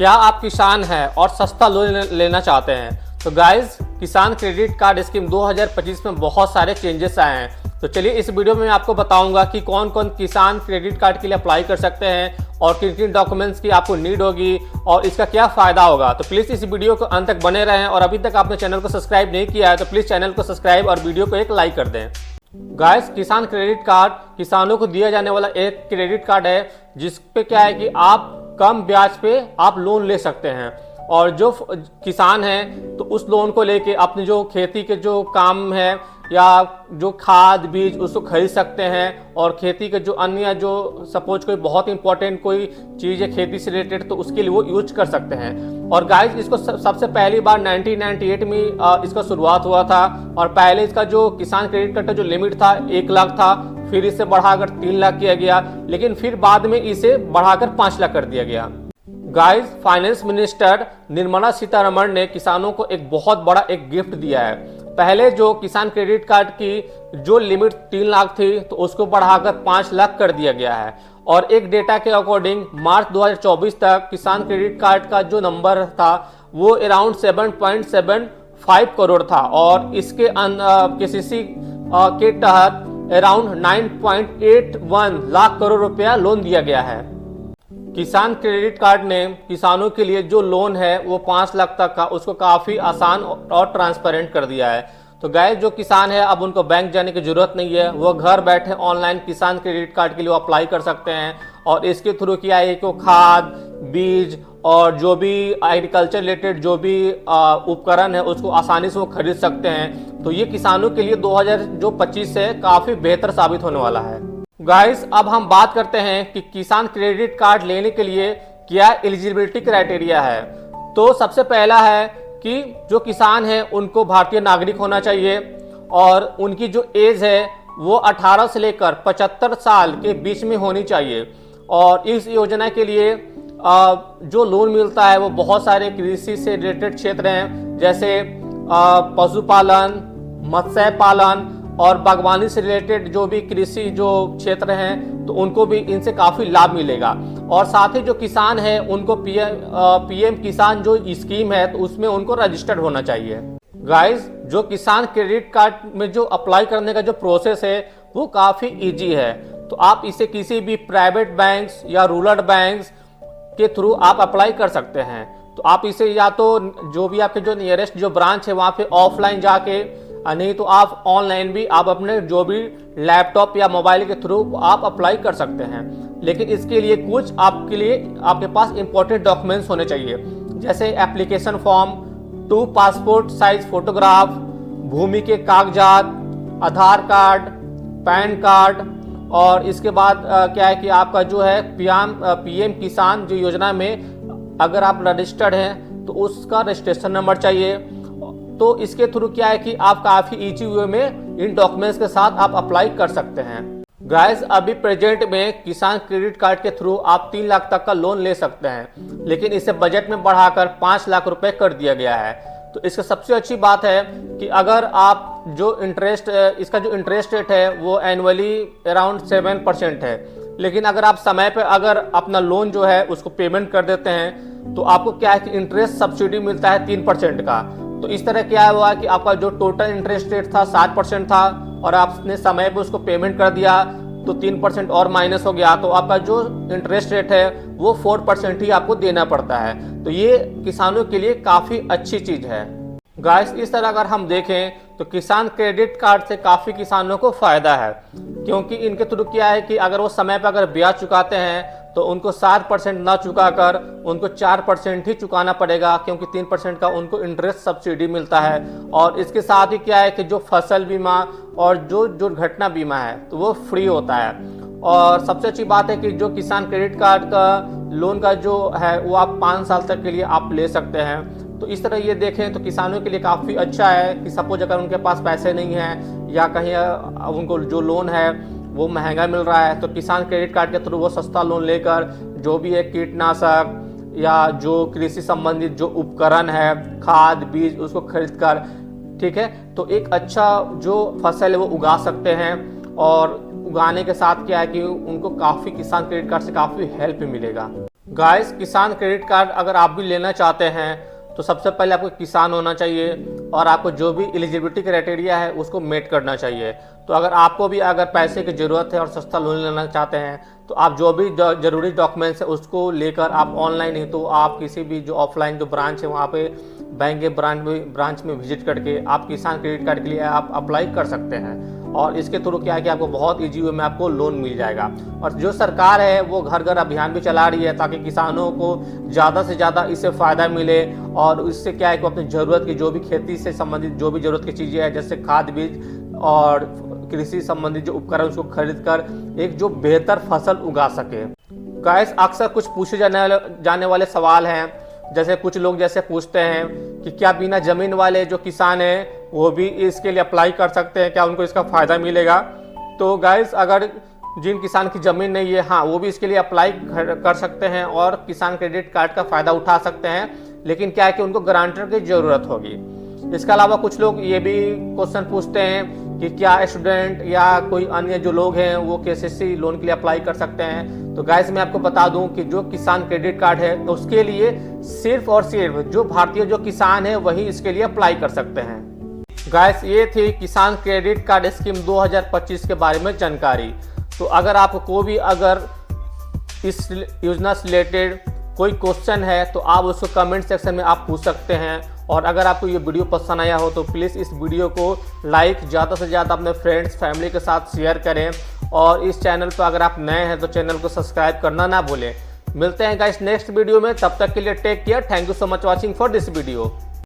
क्या आप किसान हैं और सस्ता लोन लेना चाहते हैं? तो गाइस, किसान क्रेडिट कार्ड स्कीम 2025 में बहुत सारे चेंजेस आए हैं। तो चलिए इस वीडियो में मैं आपको बताऊंगा कि कौन कौन किसान क्रेडिट कार्ड के लिए अप्लाई कर सकते हैं और किन किन डॉक्यूमेंट्स की आपको नीड होगी और इसका क्या फ़ायदा होगा। तो प्लीज़ इस वीडियो को अंत तक बने रहें और अभी तक आपने चैनल को सब्सक्राइब नहीं किया है तो प्लीज़ चैनल को सब्सक्राइब और वीडियो को एक लाइक कर दें। गाइस, किसान क्रेडिट कार्ड किसानों को दिया जाने वाला एक क्रेडिट कार्ड है जिस पे क्या है कि आप कम ब्याज पे आप लोन ले सकते हैं और जो किसान हैं तो उस लोन को लेके अपने जो खेती के जो काम है या जो खाद बीज उसको खरीद सकते हैं और खेती के जो अन्य जो सपोज कोई बहुत इंपॉर्टेंट कोई चीज़ है खेती से रिलेटेड तो उसके लिए वो यूज कर सकते हैं। और गाइस, इसको सबसे पहली बार 1998 में इसका शुरुआत हुआ था और पहले इसका जो किसान क्रेडिट कार्ड का जो लिमिट था 1 लाख था, फिर इसे बढ़ाकर 3 लाख किया गया, लेकिन फिर बाद में इसे बढ़ाकर 5 लाख कर दिया गया। Guys, finance minister Nirmala Sitharaman ने किसानों को एक बहुत बड़ा एक गिफ्ट दिया है। पहले जो किसान क्रेडिट कार्ड की जो लिमिट 3 लाख थी तो उसको बढ़ाकर 5 लाख कर दिया गया है और एक डेटा के अकॉर्डिंग मार्च 2024 तक किसान क्रेडिट कार्ड का जो नंबर था वो अराउंड 7.75 करोड़ था और इसके केसीसी के तहत अराउंड 9.81 लाख करोड़ रुपया लोन दिया गया है। किसान क्रेडिट कार्ड ने किसानों के लिए जो लोन है वो 5 लाख तक का उसको काफ़ी आसान और ट्रांसपेरेंट कर दिया है। तो गाइस, जो किसान है अब उनको बैंक जाने की जरूरत नहीं है, वो घर बैठे ऑनलाइन किसान क्रेडिट कार्ड के लिए अप्लाई कर सकते हैं और इसके थ्रू क्या है कि वो खाद बीज और जो भी एग्रीकल्चर रिलेटेड जो भी उपकरण है उसको आसानी से वो खरीद सकते हैं। तो ये किसानों के लिए 2025 से काफ़ी बेहतर साबित होने वाला है। गाइस, अब हम बात करते हैं कि किसान क्रेडिट कार्ड लेने के लिए क्या एलिजिबिलिटी क्राइटेरिया है। तो सबसे पहला है कि जो किसान है उनको भारतीय नागरिक होना चाहिए और उनकी जो एज है वो 18 से लेकर 75 साल के बीच में होनी चाहिए। और इस योजना के लिए जो लोन मिलता है वो बहुत सारे कृषि से रिलेटेड क्षेत्र हैं, जैसे पशुपालन, मत्स्य पालन और बागवानी से रिलेटेड जो भी कृषि जो क्षेत्र हैं तो उनको भी इनसे काफ़ी लाभ मिलेगा। और साथ ही जो किसान है उनको पीएम किसान जो स्कीम है तो उसमें उनको रजिस्टर्ड होना चाहिए। गाइस, जो किसान क्रेडिट कार्ड में जो अप्लाई करने का जो प्रोसेस है वो काफ़ी इजी है। तो आप इसे किसी भी प्राइवेट बैंक्स या रूरल बैंक्स के थ्रू आप अप्लाई कर सकते हैं। तो आप इसे या तो जो भी आपके जो नियरेस्ट जो ब्रांच है वहाँ पे ऑफलाइन जाके, नहीं तो आप ऑनलाइन भी आप अपने जो भी लैपटॉप या मोबाइल के थ्रू आप अप्लाई कर सकते हैं। लेकिन इसके लिए कुछ आपके पास इंपॉर्टेंट डॉक्यूमेंट्स होने चाहिए, जैसे application form, 2 passport size photograph, भूमि के कागजात, आधार कार्ड, पैन कार्ड और इसके बाद क्या है कि आपका जो है पीएम किसान जो योजना में अगर आप रजिस्टर्ड हैं तो उसका रजिस्ट्रेशन नंबर चाहिए। तो इसके थ्रू क्या है कि आप काफ़ी इजी वे में इन डॉक्यूमेंट्स के साथ आप अप्लाई कर सकते हैं। गाइस, अभी प्रेजेंट में किसान क्रेडिट कार्ड के थ्रू आप 3 लाख तक का लोन ले सकते हैं, लेकिन इसे बजट में बढ़ाकर 5 लाख रुपए कर दिया गया है। तो इसका सबसे अच्छी बात है कि अगर आप जो इसका जो इंटरेस्ट रेट है वो एनुअली अराउंड 7% है, लेकिन अगर आप समय पर अगर अपना लोन जो है उसको पेमेंट कर देते हैं तो आपको क्या है कि इंटरेस्ट सब्सिडी मिलता है 3% का। तो इस तरह क्या हुआ कि आपका जो टोटल इंटरेस्ट रेट था 7% था और आपने समय पे उसको पेमेंट कर दिया तो 3% और माइनस हो गया, तो आपका जो इंटरेस्ट रेट है वो 4% ही आपको देना पड़ता है। तो ये किसानों के लिए काफ़ी अच्छी चीज़ है। गाइस, इस तरह अगर हम देखें तो किसान क्रेडिट कार्ड से काफ़ी किसानों को फ़ायदा है, क्योंकि इनके थ्रू क्या है कि अगर वो समय पर अगर ब्याज चुकाते हैं तो उनको 7% ना चुकाकर उनको 4% ही चुकाना पड़ेगा, क्योंकि 3% का उनको इंटरेस्ट सब्सिडी मिलता है। और इसके साथ ही क्या है कि जो फसल बीमा और जो दुर्घटना बीमा है तो वो फ्री होता है। और सबसे अच्छी बात है कि जो किसान क्रेडिट कार्ड का लोन का जो है वो आप 5 साल तक के लिए आप ले सकते हैं। तो इस तरह ये देखें तो किसानों के लिए काफ़ी अच्छा है कि सपोज अगर उनके पास पैसे नहीं हैं या कहीं उनको जो लोन है वो महंगा मिल रहा है तो किसान क्रेडिट कार्ड के थ्रू वो सस्ता लोन लेकर जो भी एक कीटनाशक या जो कृषि संबंधित जो उपकरण है खाद बीज उसको खरीद कर, ठीक है, तो एक अच्छा जो फसल है वो उगा सकते हैं। और उगाने के साथ क्या है कि उनको काफ़ी किसान क्रेडिट कार्ड से काफ़ी हेल्प मिलेगा। गाइस, किसान क्रेडिट कार्ड अगर आप भी लेना चाहते हैं तो सबसे पहले आपको किसान होना चाहिए और आपको जो भी एलिजिबिलिटी क्राइटेरिया है उसको मेट करना चाहिए। तो अगर आपको भी अगर पैसे की ज़रूरत है और सस्ता लोन लेना चाहते हैं तो आप जो भी ज़रूरी डॉक्यूमेंट्स है उसको लेकर आप ऑनलाइन ही तो आप किसी भी जो ऑफलाइन जो ब्रांच है वहाँ पे बैंक के ब्रांच में विजिट करके आप किसान क्रेडिट कार्ड के लिए आप अप्लाई कर सकते हैं। और इसके थ्रू क्या है कि आपको बहुत ईजी वे में आपको लोन मिल जाएगा। और जो सरकार है वो घर घर अभियान भी चला रही है ताकि किसानों को ज़्यादा से ज़्यादा इससे फ़ायदा मिले। और इससे क्या है कि अपनी ज़रूरत की जो भी खेती से संबंधित जो भी ज़रूरत की चीज़ें हैं जैसे खाद बीज और कृषि संबंधित जो उपकरण उसको खरीद कर एक जो बेहतर फसल उगा सके। गाइस, अक्सर कुछ पूछे जाने वाले सवाल हैं, जैसे कुछ लोग जैसे पूछते हैं कि क्या बिना ज़मीन वाले जो किसान हैं वो भी इसके लिए अप्लाई कर सकते हैं, क्या उनको इसका फ़ायदा मिलेगा। तो गाइस, अगर जिन किसान की ज़मीन नहीं है हाँ वो भी इसके लिए अप्लाई कर सकते हैं और किसान क्रेडिट कार्ड का फ़ायदा उठा सकते हैं, लेकिन क्या है कि उनको गारंटर की ज़रूरत होगी। इसके अलावा कुछ लोग ये भी क्वेश्चन पूछते हैं कि क्या स्टूडेंट या कोई अन्य जो लोग हैं वो केसीसी लोन के लिए अप्लाई कर सकते हैं। तो गाइस, मैं आपको बता दूं कि जो किसान क्रेडिट कार्ड है तो उसके लिए सिर्फ और सिर्फ जो भारतीय जो किसान है वही इसके लिए अप्लाई कर सकते हैं। गाइस, ये थी किसान क्रेडिट कार्ड स्कीम 2025 के बारे में जानकारी। तो अगर आपको भी अगर इस योजना से रिलेटेड कोई क्वेश्चन है तो आप उसको कमेंट सेक्शन में आप पूछ सकते हैं। और अगर आपको ये वीडियो पसंद आया हो तो प्लीज़ इस वीडियो को लाइक ज़्यादा से ज़्यादा अपने फ्रेंड्स फैमिली के साथ शेयर करें। और इस चैनल पर अगर आप नए हैं तो चैनल को सब्सक्राइब करना ना भूलें। मिलते हैं गाइस नेक्स्ट वीडियो में, तब तक के लिए take care. Thank you so much watching for this video.